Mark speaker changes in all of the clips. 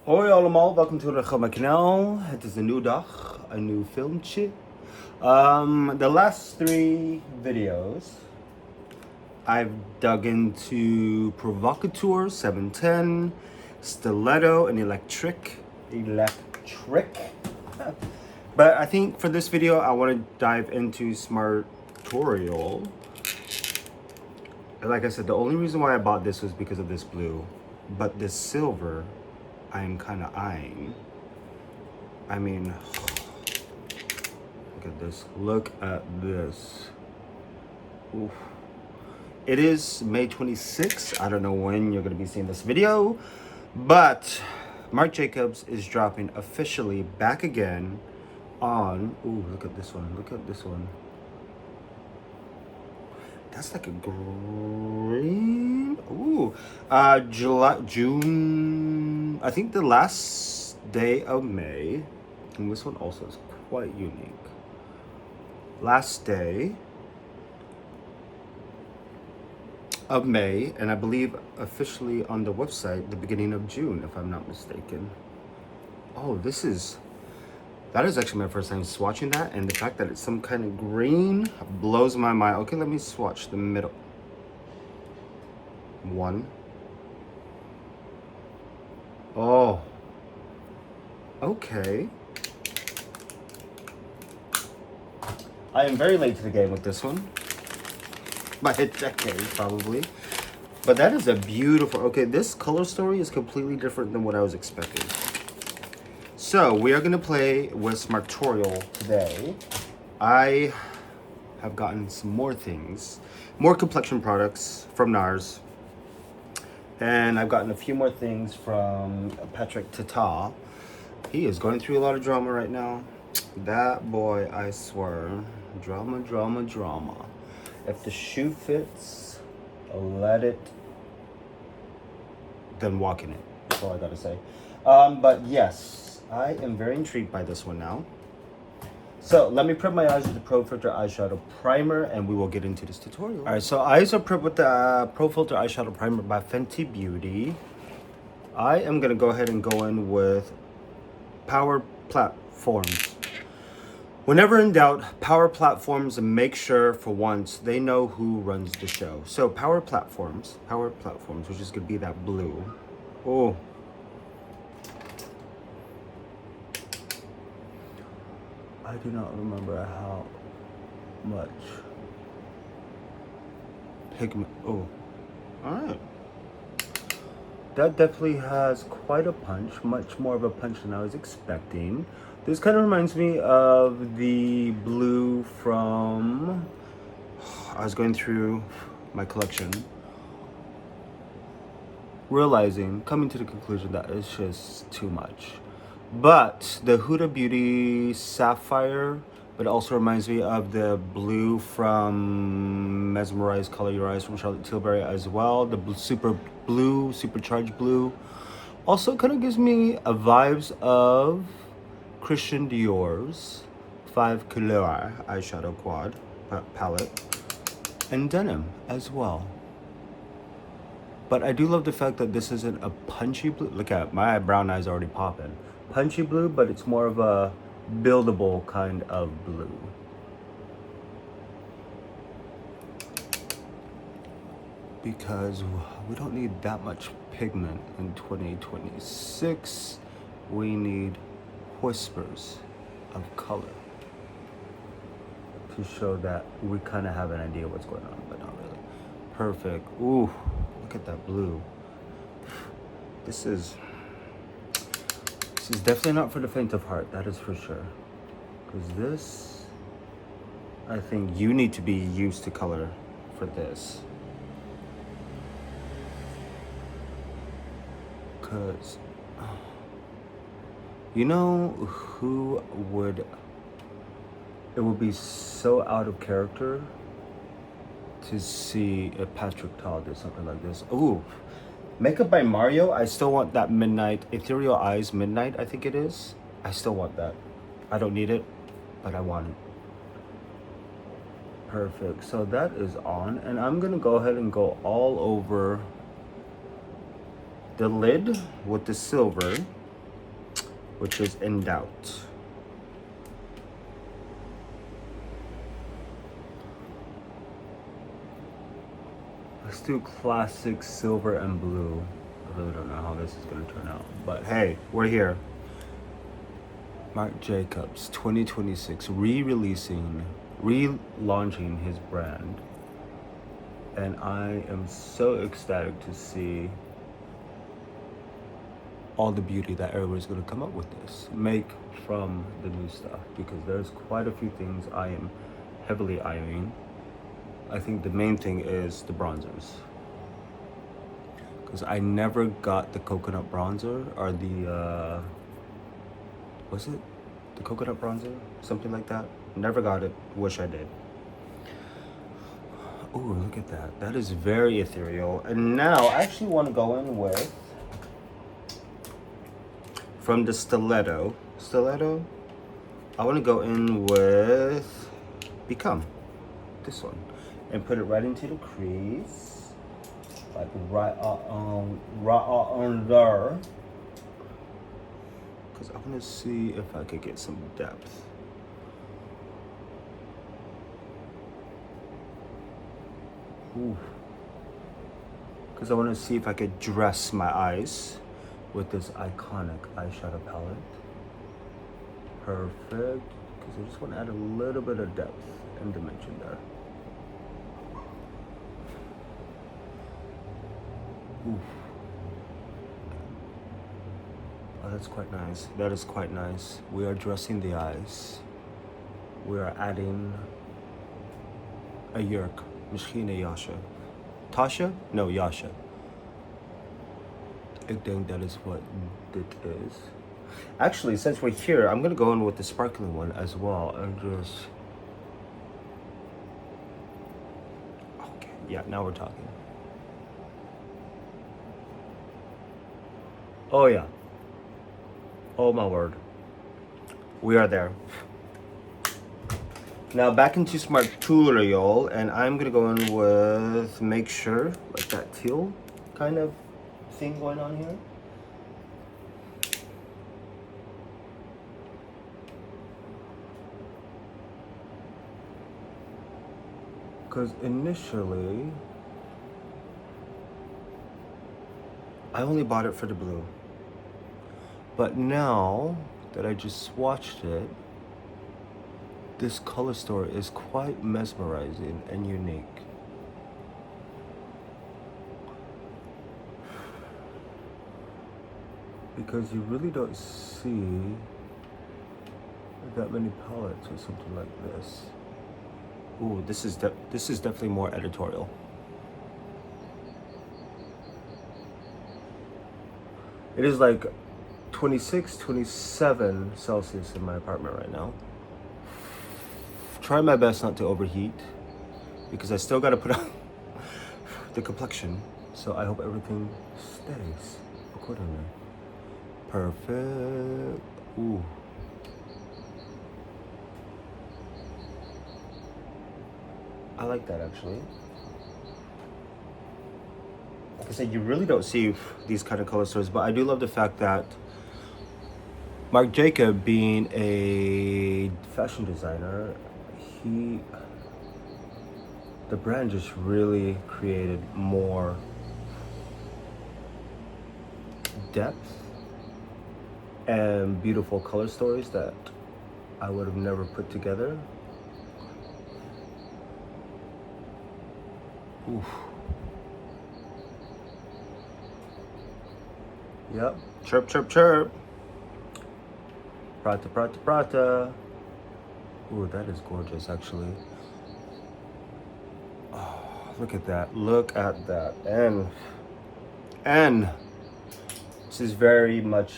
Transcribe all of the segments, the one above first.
Speaker 1: Hoi allemaal, welkom terug op mijn kanaal. Het is een nieuwe dag, een nieuw filmpje. The last 3 videos, I've dug into Provocateur 710, Stiletto, and Electric. But I think for this video, I want to dive into Smartorial. Like I said, the only reason why I bought this was because of this blue, but this silver, I'm kind of eyeing. I mean, look at this. Look at this. Oof. It is May 26th. I don't know when you're going to be seeing this video, but Marc Jacobs is dropping officially back again on. Ooh, look at this one. Look at this one. That's like a green. Ooh, June. I think the last day of May, and this one also is quite unique. Last day of May, and I believe officially on the website the beginning of June, if I'm not mistaken. Oh, that is actually my first time swatching that, and the fact that it's some kind of green blows my mind. Okay, let me swatch the middle. One. Oh. Okay. I am very late to the game with this one. By a decade, probably. But that is a beautiful... Okay, this color story is completely different than what I was expecting. So, we are going to play with Smartorial today. I have gotten some more things. More complexion products from NARS. And I've gotten a few more things from Patrick Tata. He is going through a lot of drama right now. That boy, I swear. Drama, drama, drama. If the shoe fits, let it, then walk in it. That's all I gotta say. But yes, I am very intrigued by this one now. So let me prep my eyes with the Pro Filter Eyeshadow Primer, and we will get into this tutorial. All right, so eyes are prepped with the Pro Filter Eyeshadow Primer by Fenty Beauty. I am gonna go ahead and go in with Power Platforms. Whenever in doubt, Power Platforms, make sure for once they know who runs the show. So Power Platforms, which is gonna be that blue. Oh. I do not remember how much pigment. Oh, all right. That definitely has quite a punch, much more of a punch than I was expecting. This kind of reminds me of the blue from, I was going through my collection, coming to the conclusion that it's just too much. But the Huda Beauty Sapphire, but it also reminds me of the blue from Mesmerize Color Your Eyes from Charlotte Tilbury as well. The supercharged blue. Also kind of gives me a vibes of Christian Dior's 5 Couleur eyeshadow quad palette, and denim as well. But I do love the fact that this isn't a punchy blue. Look at my brown eyes already popping. Punchy blue, but it's more of a buildable kind of blue. Because we don't need that much pigment in 2026. We need whispers of color to show that we kind of have an idea what's going on, but not really. Perfect. Ooh, look at that blue. This is definitely not for the faint of heart, that is for sure. Because this, I think you need to be used to color for this. Because, you know who would, it would be so out of character to see if Patrick Tall did something like this. Ooh. Makeup by Mario, I still want that Midnight, Ethereal Eyes Midnight, I think it is. I still want that. I don't need it, but I want it. Perfect, so that is on, and I'm gonna go ahead and go all over the lid with the silver. which is In Doubt. Let's do classic silver and blue. I really don't know how this is going to turn out, but hey, we're here. Marc Jacobs 2026 relaunching his brand, and I am so ecstatic to see all the beauty that everybody's going to come up with this, make from the new stuff, because there's quite a few things I am heavily eyeing. I think the main thing is the bronzers, because I never got the coconut bronzer, or the was it the coconut bronzer, something like that. Never got it. Wish I did. Oh, look at that. That is very ethereal. And now I actually want to go in with, from the stiletto, I want to go in with Become, this one, and put it right into the crease, like right on there, because I want to see if I could get some depth. Because I want to see if I could dress my eyes with this iconic eyeshadow palette. Perfect. Because I just want to add a little bit of depth and dimension there. Oof. Oh, that's quite nice. That is quite nice. We are dressing the eyes. We are adding a yerk. Misschien een jasje. Tasha? No, Yasha. I think that is what it is. Actually, since we're here, I'm gonna go in with the sparkling one as well, and just... Okay, yeah, now we're talking. Oh yeah. Oh my word. We are there. Now back into SMARTORIAL, and I'm gonna go in with Make Sure, like that teal kind of thing going on here. Because initially, I only bought it for the blue. But now that I just swatched it, this color story is quite mesmerizing and unique. Because you really don't see that many palettes or something like this. Ooh, this is definitely more editorial. It is like 26, 27 Celsius in my apartment right now. Try my best not to overheat, because I still gotta put on the complexion. So I hope everything stays accordingly. Perfect. Ooh. I like that actually. Like I said, you really don't see these kind of color stories, but I do love the fact that Marc Jacobs, being a fashion designer, the brand just really created more depth and beautiful color stories that I would have never put together. Oof. Yep. Chirp, chirp, chirp. Prata, prata, prata. Ooh, that is gorgeous, actually. Oh, look at that. Look at that. And this is very much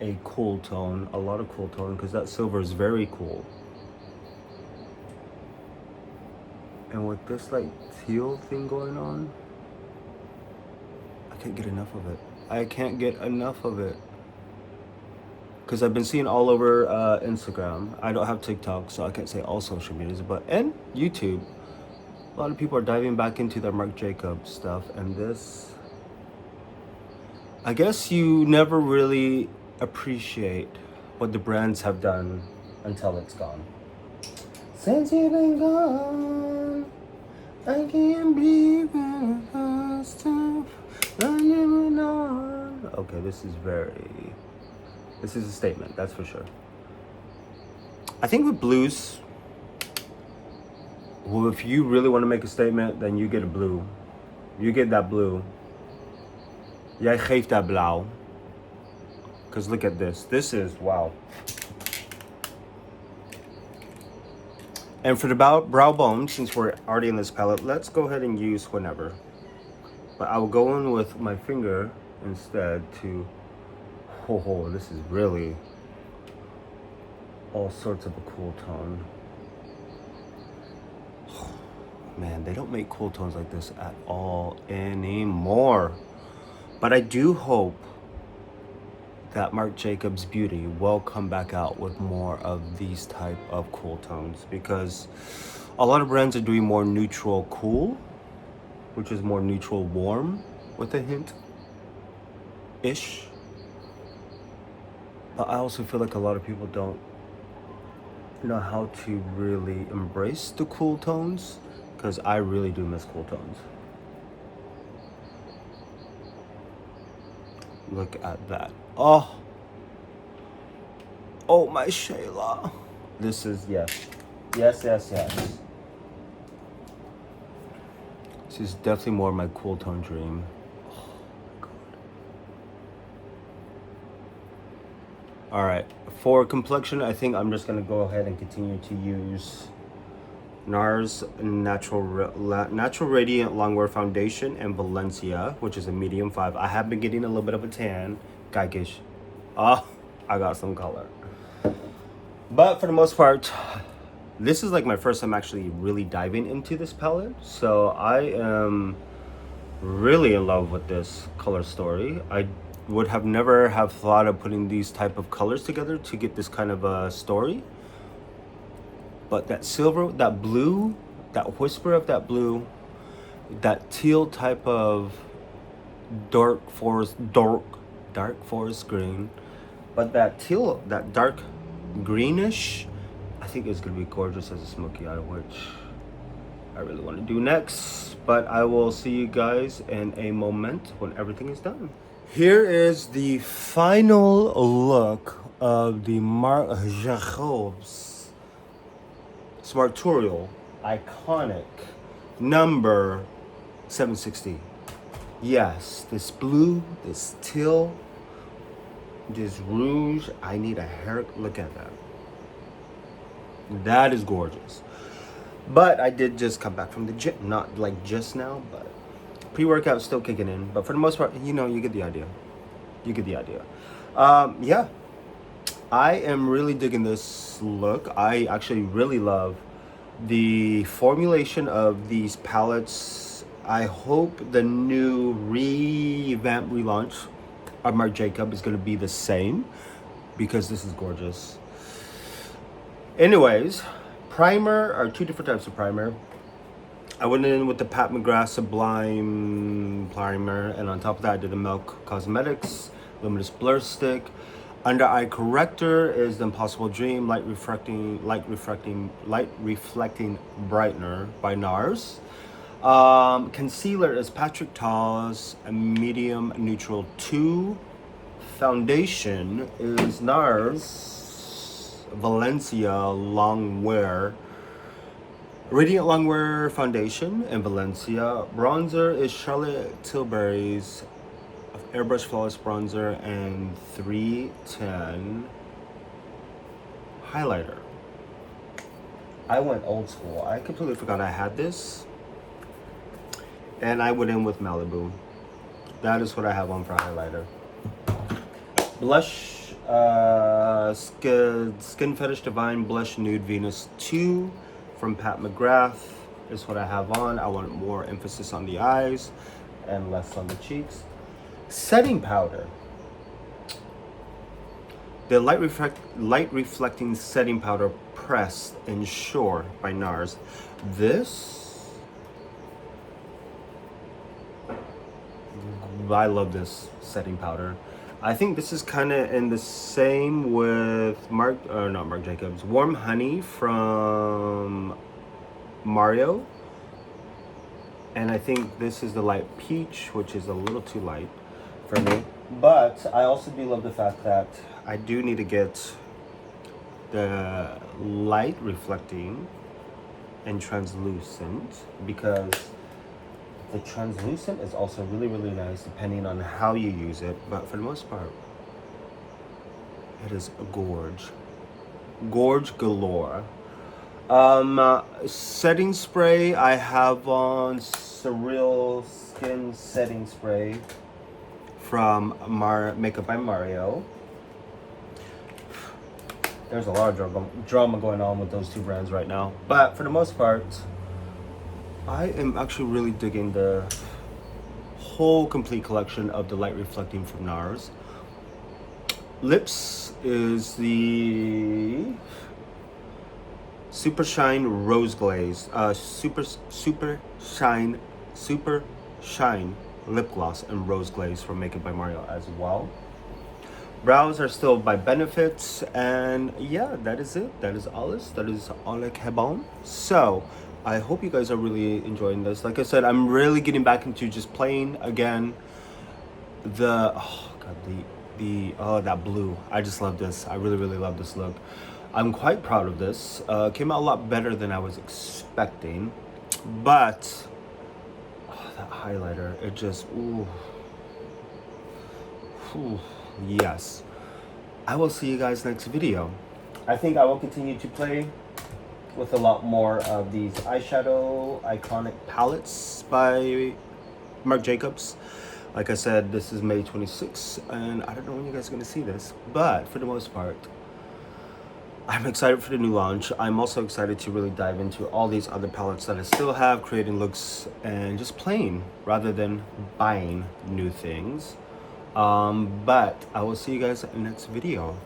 Speaker 1: a cool tone. A lot of cool tone, because that silver is very cool. And with this like teal thing going on, I can't get enough of it. I can't get enough of it. Because I've been seeing all over Instagram. I don't have TikTok, so I can't say all social medias, and YouTube. A lot of people are diving back into their Marc Jacobs stuff, and this, I guess you never really appreciate what the brands have done until it's gone. Since you've been gone, I can't breathe faster. Okay, this is a statement, that's for sure. I think with blues, well, if you really want to make a statement, then you get a blue. You get that blue. Jij geeft dat blauw. Because look at this. This is, wow. And for the brow bone, since we're already in this palette, let's go ahead and use whenever. But I will go in with my finger instead to, oh, this is really all sorts of a cool tone. Man, they don't make cool tones like this at all anymore. But I do hope that Marc Jacobs Beauty will come back out with more of these type of cool tones, because a lot of brands are doing more neutral cool, which is more neutral warm with a hint-ish. But I also feel like a lot of people don't know how to really embrace the cool tones, because I really do miss cool tones. Look at that. Oh, my Shayla. This is, yes. Yes. This is definitely more my cool tone dream. Oh my God. All right, for complexion, I think I'm just gonna go ahead and continue to use NARS Natural Radiant Longwear Foundation and Valencia, which is a medium 5. I have been getting a little bit of a tan. Geekish. Oh, I got some color. But for the most part, this is like my first time actually really diving into this palette. So I am really in love with this color story. I would have never have thought of putting these type of colors together to get this kind of a story. But that silver, that blue, that whisper of that blue, that teal type of dark forest green, but that teal, that dark greenish, I think it's gonna be gorgeous as a smoky eye, which I really want to do next. But I will see you guys in a moment when everything is done. Here is the final look of the Marc Jacobs SMARTORIAL EYE-conic number 760. Yes, this blue, this teal, this rouge. I need a hair. Look at that. That is gorgeous. But I did just come back from the gym. Not like just now, but pre-workout still kicking in. But for the most part, you know, you get the idea. Yeah. I am really digging this look. I actually really love the formulation of these palettes. I hope the new relaunch of Marc Jacobs is going to be the same, because this is gorgeous. Anyways, primer are two different types of primer. I went in with the Pat McGrath Sublime primer, and on top of that I did the Milk Cosmetics Luminous Blur Stick. Under eye corrector is the Impossible Dream light reflecting brightener by NARS. Concealer is Patrick Ta's medium neutral 2. Foundation is NARS Valencia Longwear Radiant Longwear Foundation in Valencia. Bronzer is Charlotte Tilbury's Airbrush Flawless Bronzer and 310 highlighter. I went old school. I completely forgot I had this. And I went in with Malibu. That is what I have on for highlighter. Blush, Skin Fetish Divine Blush Nude Venus 2 from Pat McGrath is what I have on. I want more emphasis on the eyes and less on the cheeks. Setting powder. The light reflecting setting powder pressed and Shore by NARS. This, I love this setting powder. I think this is kind of in the same with not Marc Jacobs, Warm Honey from Mario. And I think this is the light peach, which is a little too light for me. But I also do love the fact that I do need to get the light reflecting and translucent, because the translucent is also really, really nice depending on how you use it. But for the most part, it is a gorge. Gorge galore. Setting spray, I have on Surreal Skin Setting Spray from Makeup by Mario. There's a lot of drama going on with those two brands right now. But for the most part, I am actually really digging the whole complete collection of the light reflecting from NARS. Lips is the Super Shine Rose Glaze, Super Shine Lip Gloss and Rose Glaze from Makeup by Mario as well. Brows are still by Benefits, and yeah, that is it. That is alles. That is all I have on. So, I hope you guys are really enjoying this. Like I said, I'm really getting back into just playing again. That blue. I just love this. I really, really love this look. I'm quite proud of this. Came out a lot better than I was expecting, but that highlighter, it just, ooh. Yes. I will see you guys next video. I think I will continue to play with a lot more of these eyeshadow iconic palettes by Marc Jacobs. Like I said, this is May 26th, and I don't know when you guys are going to see this, but for the most part, I'm excited for the new launch. I'm also excited to really dive into all these other palettes that I still have, creating looks and just playing rather than buying new things. But I will see you guys in the next video.